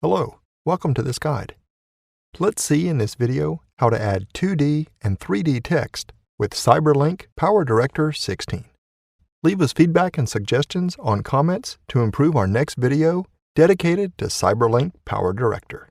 Hello, welcome to this guide. Let's see in this video how to add 2D and 3D text with CyberLink PowerDirector 16. Leave us feedback and suggestions on comments to improve our next video dedicated to CyberLink PowerDirector.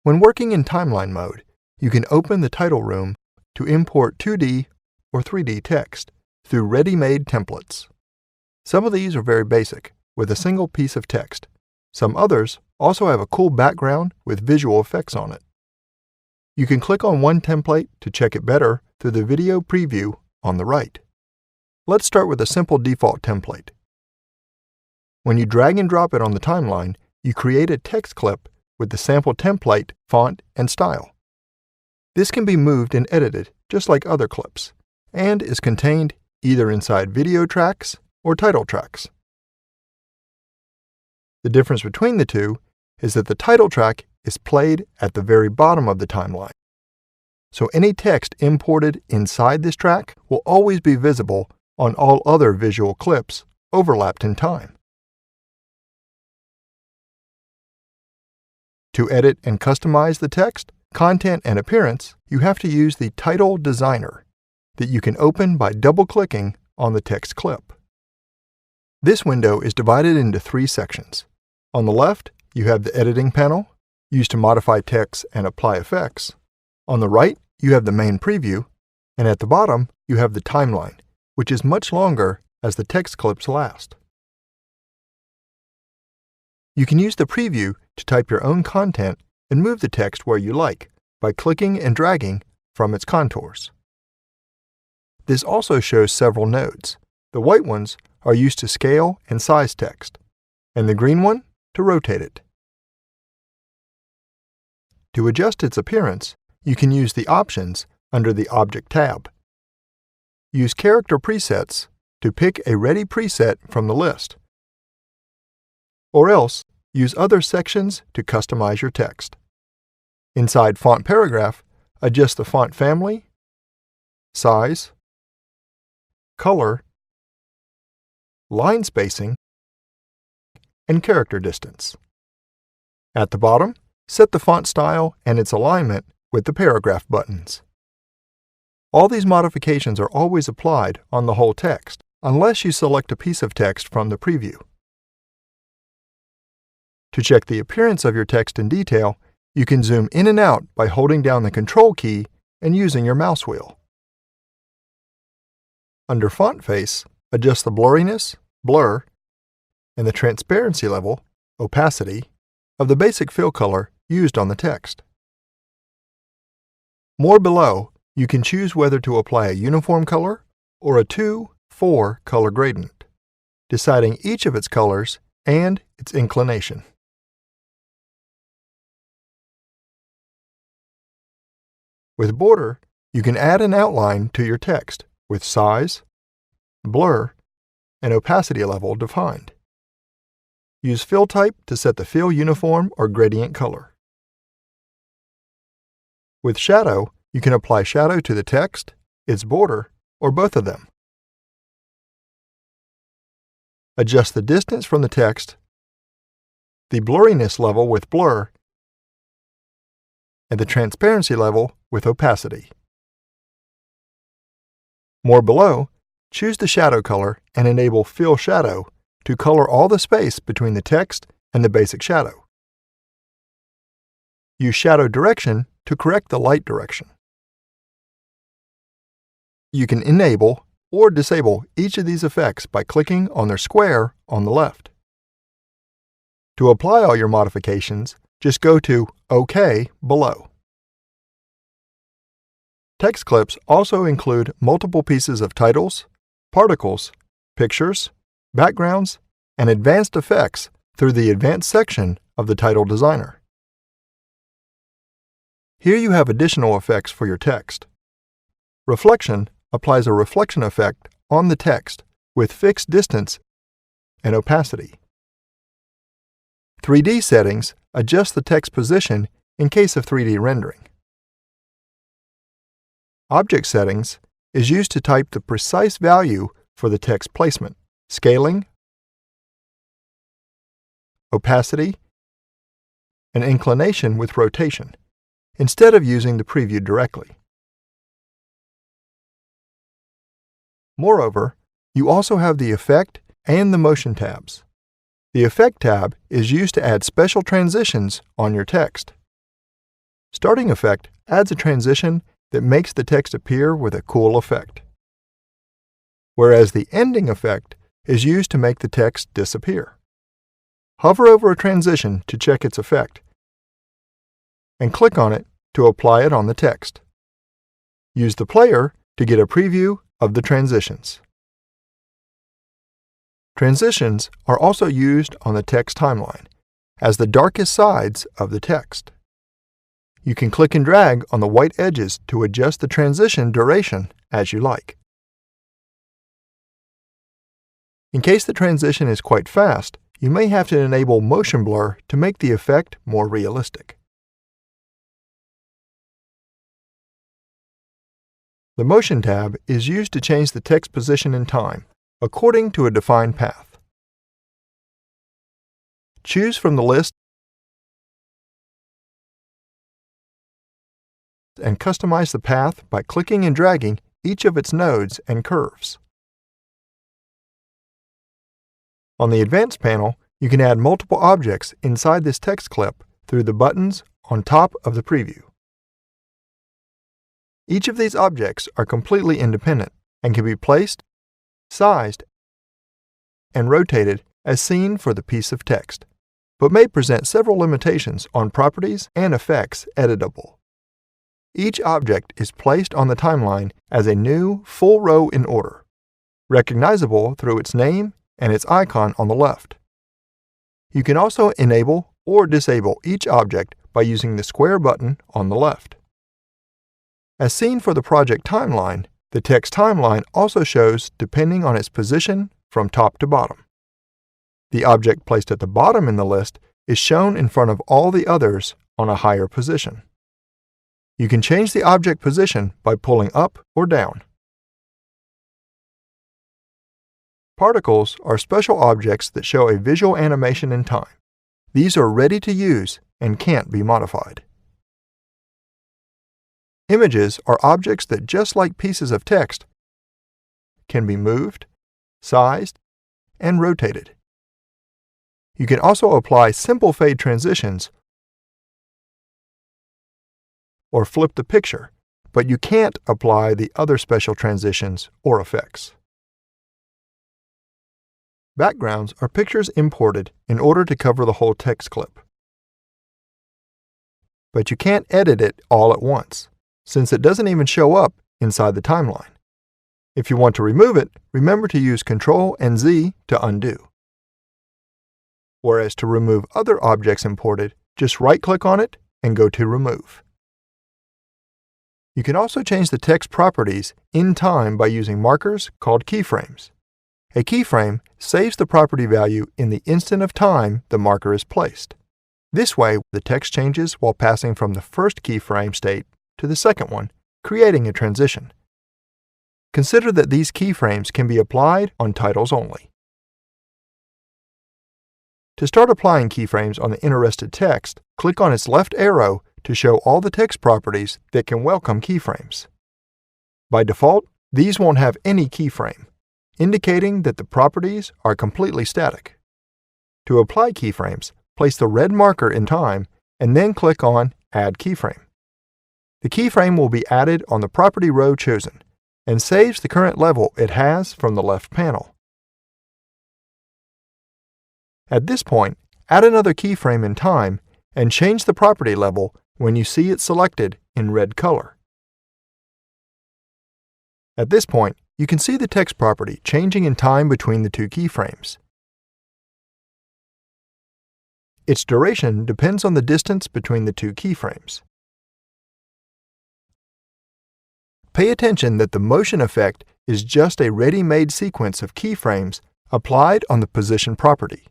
When working in timeline mode, you can open the title room to import 2D or 3D text through ready-made templates. Some of these are very basic, with a single piece of text. Some others also have a cool background with visual effects on it. You can click on one template to check it better through the video preview on the right. Let's start with a simple default template. When you drag and drop it on the timeline, you create a text clip with the sample template, font, and style. This can be moved and edited just like other clips, and is contained either inside video tracks or title tracks. The difference between the two is that the title track is played at the very bottom of the timeline. So any text imported inside this track will always be visible on all other visual clips overlapped in time. To edit and customize the text, content, and appearance, you have to use the Title Designer that you can open by double-clicking on the text clip. This window is divided into three sections. On the left, you have the editing panel, used to modify text and apply effects. On the right, you have the main preview, and at the bottom, you have the timeline, which is much longer as the text clips last. You can use the preview to type your own content and move the text where you like by clicking and dragging from its contours. This also shows several nodes. The white ones are used to scale and size text, and the green one to rotate it. To adjust its appearance, you can use the options under the Object tab. Use Character Presets to pick a ready preset from the list, or else use other sections to customize your text. Inside Font Paragraph, adjust the font family, size, color, line spacing, and character distance. At the bottom, set the font style and its alignment with the paragraph buttons. All these modifications are always applied on the whole text, unless you select a piece of text from the preview. To check the appearance of your text in detail, you can zoom in and out by holding down the Control key and using your mouse wheel. Under Font Face, adjust the blurriness, blur, and the transparency level, opacity, of the basic fill color used on the text. More below, you can choose whether to apply a uniform color or a 2-4 color gradient, deciding each of its colors and its inclination. With Border, you can add an outline to your text with size, blur, and opacity level defined. Use Fill Type to set the fill uniform or gradient color. With Shadow, you can apply shadow to the text, its border, or both of them. Adjust the distance from the text, the blurriness level with blur, and the transparency level with opacity. More below, choose the shadow color and enable Fill Shadow to color all the space between the text and the basic shadow. Use Shadow Direction to correct the light direction. You can enable or disable each of these effects by clicking on their square on the left. To apply all your modifications, just go to OK below. Text clips also include multiple pieces of titles, particles, pictures, backgrounds, and advanced effects through the Advanced section of the Title Designer. Here you have additional effects for your text. Reflection applies a reflection effect on the text with fixed distance and opacity. 3D settings adjust the text position in case of 3D rendering. Object settings is used to type the precise value for the text placement, scaling, opacity, an inclination with rotation, instead of using the preview directly. Moreover, you also have the Effect and the Motion tabs. The Effect tab is used to add special transitions on your text. Starting Effect adds a transition that makes the text appear with a cool effect, whereas the Ending effect is used to make the text disappear. Hover over a transition to check its effect, and click on it to apply it on the text. Use the player to get a preview of the transitions. Transitions are also used on the text timeline as the darkest sides of the text. You can click and drag on the white edges to adjust the transition duration as you like. In case the transition is quite fast, you may have to enable motion blur to make the effect more realistic. The Motion tab is used to change the text position in time according to a defined path. Choose from the list and customize the path by clicking and dragging each of its nodes and curves. On the Advanced panel, you can add multiple objects inside this text clip through the buttons on top of the preview. Each of these objects are completely independent and can be placed, sized, and rotated as seen for the piece of text, but may present several limitations on properties and effects editable. Each object is placed on the timeline as a new, full row in order, recognizable through its name and its icon on the left. You can also enable or disable each object by using the square button on the left. As seen for the project timeline, the text timeline also shows depending on its position from top to bottom. The object placed at the bottom in the list is shown in front of all the others on a higher position. You can change the object position by pulling up or down. Particles are special objects that show a visual animation in time. These are ready to use and can't be modified. Images are objects that, just like pieces of text, can be moved, sized, and rotated. You can also apply simple fade transitions or flip the picture, but you can't apply the other special transitions or effects. Backgrounds are pictures imported in order to cover the whole text clip. But you can't edit it all at once, since it doesn't even show up inside the timeline. If you want to remove it, remember to use Ctrl and Z to undo. Whereas to remove other objects imported, just right-click on it and go to Remove. You can also change the text properties in time by using markers called keyframes. A keyframe saves the property value in the instant of time the marker is placed. This way, the text changes while passing from the first keyframe state to the second one, creating a transition. Consider that these keyframes can be applied on titles only. To start applying keyframes on the interested text, click on its left arrow to show all the text properties that can welcome keyframes. By default, these won't have any keyframe, indicating that the properties are completely static. To apply keyframes, place the red marker in time and then click on Add Keyframe. The keyframe will be added on the property row chosen and saves the current level it has from the left panel. At this point, add another keyframe in time and change the property level when you see it selected in red color. At this point, you can see the text property changing in time between the two keyframes. Its duration depends on the distance between the two keyframes. Pay attention that the motion effect is just a ready-made sequence of keyframes applied on the position property.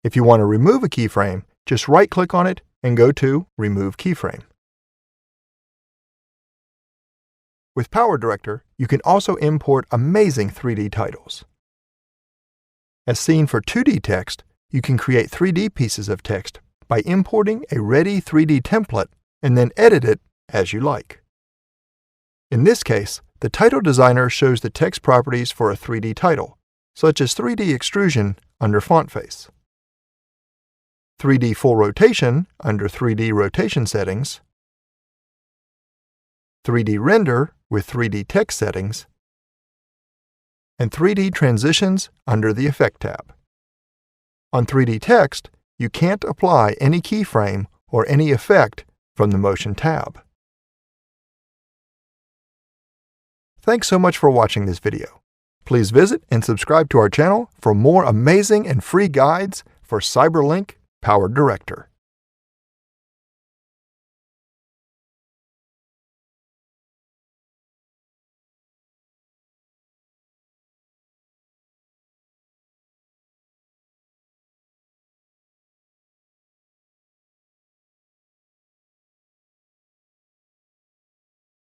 If you want to remove a keyframe, just right-click on it and go to Remove Keyframe. With PowerDirector, you can also import amazing 3D titles. As seen for 2D text, you can create 3D pieces of text by importing a ready 3D template and then edit it as you like. In this case, the Title Designer shows the text properties for a 3D title, such as 3D extrusion under font face, 3D full rotation under 3D rotation settings, 3D render with 3D text settings, and 3D transitions under the Effect tab. On 3D text, you can't apply any keyframe or any effect from the Motion tab. Thanks so much for watching this video. Please visit and subscribe to our channel for more amazing and free guides for CyberLink PowerDirector.